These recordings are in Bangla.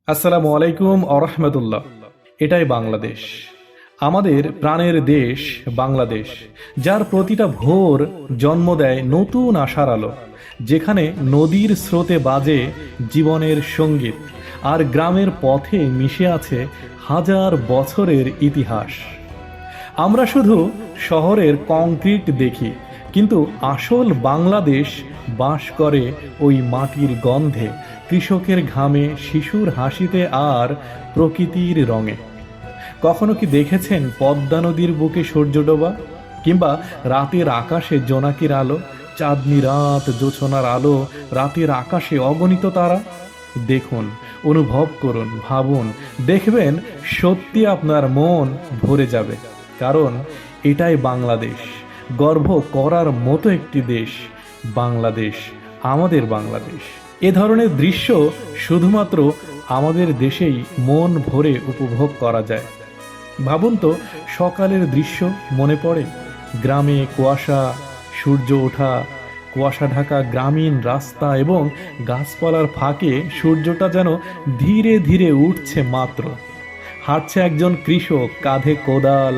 আসসালামু আলাইকুম আরহামতুল্লাহ। এটাই বাংলাদেশ, আমাদের প্রাণের দেশ বাংলাদেশ, যার প্রতিটা ভোর জন্ম দেয় নতুন আশার আলো, যেখানে নদীর স্রোতে বাজে জীবনের সঙ্গীত, আর গ্রামের পথে মিশে আছে হাজার বছরের ইতিহাস। আমরা শুধু শহরের কংক্রিট দেখি, কিন্তু আসল বাংলাদেশ বাস করে ওই মাটির গন্ধে, কৃষকের ঘামে, শিশুর হাসিতে আর প্রকৃতির রঙে। কখনো কি দেখেছেন পদ্মা নদীর বুকে সূর্য ডোবা, কিংবা রাতের আকাশে জোনাকির আলো, চাঁদনি রাত, জোছনার আলো, রাতের আকাশে অগণিত তারা? দেখুন, অনুভব করুন, ভাবুন, দেখবেন সত্যি আপনার মন ভরে যাবে। কারণ এটাই বাংলাদেশ, গর্ব করার মতো একটি দেশ। বাংলাদেশ, আমাদের বাংলাদেশ। এ ধরনের দৃশ্য শুধুমাত্র আমাদের দেশেই মন ভরে উপভোগ করা যায়। ভাবুন তো, সকালের দৃশ্য মনে পড়ে? গ্রামে কুয়াশা, সূর্য ওঠা, কুয়াশা ঢাকা গ্রামীণ রাস্তা এবং গাছপালার ফাঁকে সূর্যটা যেন ধীরে ধীরে উঠছে মাত্র। হাঁটছে একজন কৃষক, কাঁধে কোদাল,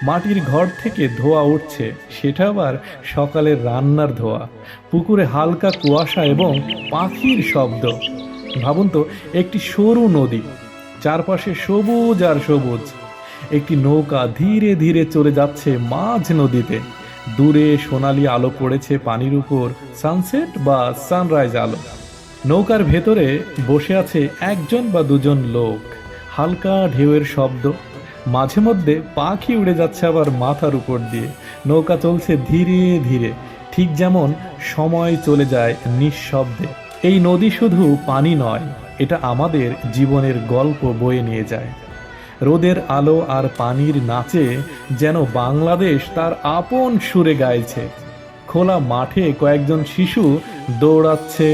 মাটির ঘর থেকে ধোঁয়া উঠছে, সেটা আবার সকালের রান্নার ধোঁয়া। পুকুরে হালকা কুয়াশা এবং পাখির শব্দ। ভাবুন তো, একটি সরু নদী, চারপাশে সবুজ আর সবুজ। একটি নৌকা ধীরে ধীরে চলে যাচ্ছে মাঝ নদীতে। দূরে সোনালি আলো পড়েছে পানির উপর, সানসেট বা সানরাইজ আলো। নৌকার ভেতরে বসে আছে একজন বা দুজন লোক। হালকা ঢেউয়ের শব্দ, মাঝে মধ্যে পাখি উড়ে যাচ্ছে আবার মাথার উপর দিয়ে। নৌকা চলছে ধীরে ধীরে, ঠিক যেমন সময় চলে যায় নিঃশব্দে। এই নদী শুধু পানি নয়, এটা আমাদের জীবনের গল্প বয়ে নিয়ে যায়। রোদের আলো আর পানির নাচে যেন বাংলাদেশ তার আপন সুরে গাইছে। খোলা মাঠে কয়েকজন শিশু দৌড়াচ্ছে,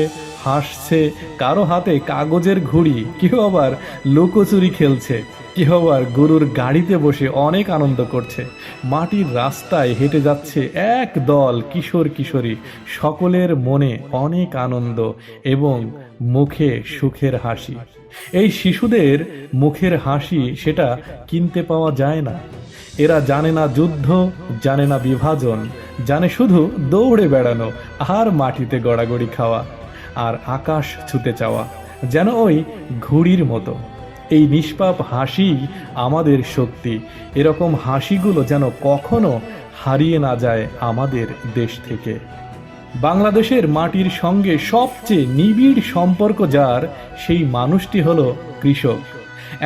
হাসছে, কারো হাতে কাগজের ঘুড়ি, কেউ আবার লুকোচুরি খেলছে, কেউ আবার গরুর গাড়িতে বসে অনেক আনন্দ করছে। মাটির রাস্তায় হেঁটে যাচ্ছে এক দল কিশোর কিশোরী, সকলের মনে অনেক আনন্দ এবং মুখে সুখের হাসি। এই শিশুদের মুখের হাসি সেটা কিনতে পাওয়া যায় না। এরা জানে না যুদ্ধ, জানে না বিভাজন, জানে শুধু দৌড়ে বেড়ানো আর মাটিতে গড়াগড়ি খাওয়া আর আকাশ ছুতে চাওয়া, যেন ওই ঘুড়ির মতো। এই নিষ্পাপ হাসি আমাদের শক্তি। এরকম হাসিগুলো যেন কখনো হারিয়ে না যায় আমাদের দেশ থেকে। বাংলাদেশের মাটির সঙ্গে সবচেয়ে নিবিড় সম্পর্ক যার, সেই মানুষটি হলো কৃষক।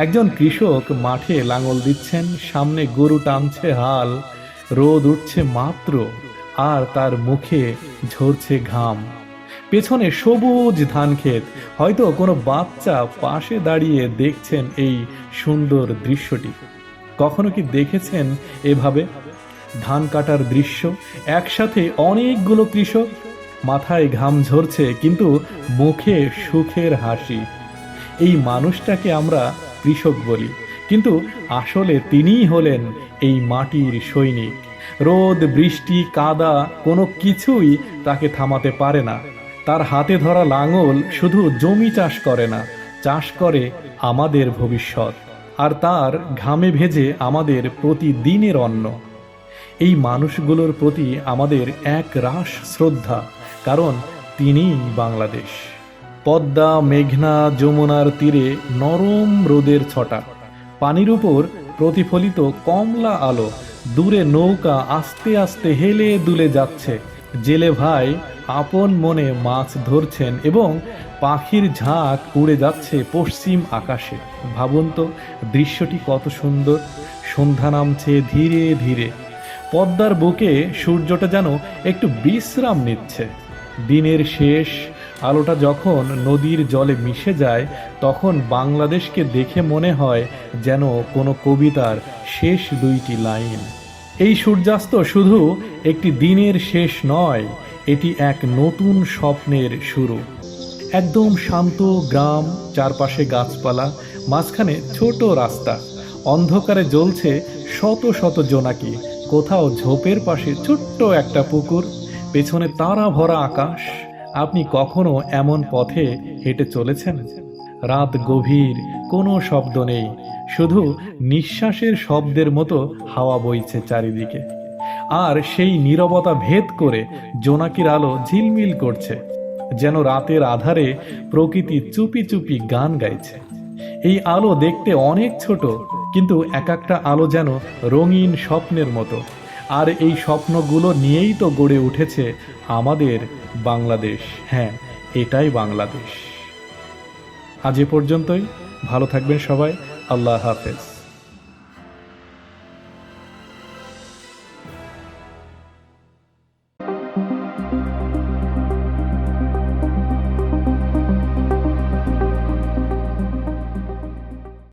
একজন কৃষক মাঠে লাঙল দিচ্ছেন, সামনে গরু টানছে হাল, রোদ উঠছে মাত্র আর তার মুখে ঝরছে ঘাম। পেছনে সবুজ ধান ক্ষেত, হয়তো কোনো বাচ্চা পাশে দাঁড়িয়ে দেখছেন এই সুন্দর দৃশ্যটি। কখনো কি দেখেছেন এভাবে ধান কাটার দৃশ্য? একসাথে অনেকগুলো কৃষক, মাথায় ঘাম ঝরছে কিন্তু মুখে সুখের হাসি। এই মানুষটাকে আমরা কৃষক বলি, কিন্তু আসলে তিনিই হলেন এই মাটির সৈনিক। রোদ, বৃষ্টি, কাদা কোনো কিছুই তাকে থামাতে পারে না। তার হাতে ধরা লাঙল শুধু জমি চাষ করে না, চাষ করে আমাদের ভবিষ্যৎ, আর তার ঘামে ভেজে আমাদের প্রতিদিনের অন্ন। এই মানুষগুলোর প্রতি আমাদের এক রাশ শ্রদ্ধা, কারণ তিনিই বাংলাদেশ। পদ্মা, মেঘনা, যমুনার তীরে নরম রোদের ছটা, পানির উপর প্রতিফলিত কমলা আলো, দূরে নৌকা আস্তে আস্তে হেলে দুলে যাচ্ছে। জেলে ভাই আপন মনে মাছ ধরছেন এবং পাখির ঝাঁক উড়ে যাচ্ছে পশ্চিম আকাশে। ভাবুন তো, দৃশ্যটি কত সুন্দর। সন্ধ্যা নামছে ধীরে ধীরে। পদ্মার বুকে সূর্যটা যেন একটু বিশ্রাম নিচ্ছে। দিনের শেষ আলোটা যখন নদীর জলে মিশে যায়, তখন বাংলাদেশকে দেখে মনে হয় যেন কোনো কবিতার শেষ দুইটি লাইন। এই সূর্যাস্ত শুধু একটি দিনের শেষ নয়, এটি এক নতুন স্বপ্নের শুরু। একদম শান্ত গ্রাম, চারপাশে গাছপালা, মাঝখানে ছোট রাস্তা, অন্ধকারে জ্বলছে শত শত জোনাকি, কোথাও ঝোপের পাশে ছোট্ট একটা পুকুর, পেছনে তারা ভরা আকাশ। আপনি কখনো এমন পথে হেঁটে চলেছেন? রাত গভীর, কোনো শব্দ নেই, শুধু নিঃশ্বাসের শব্দের মতো হাওয়া বইছে চারিদিকে। আর সেই নীরবতা ভেদ করে জোনাকির আলো ঝিলমিল করছে, যেন রাতের আধারে প্রকৃতি চুপি চুপি গান গাইছে। এই আলো দেখতে অনেক ছোট, কিন্তু এক একটা আলো যেন রঙিন স্বপ্নের মতো। আর এই স্বপ্নগুলো নিয়েই তো গড়ে উঠেছে আমাদের বাংলাদেশ। হ্যাঁ, এটাই বাংলাদেশ। আজ এ পর্যন্তই। ভালো থাকবেন সবাই। আল্লাহ হাফেজ।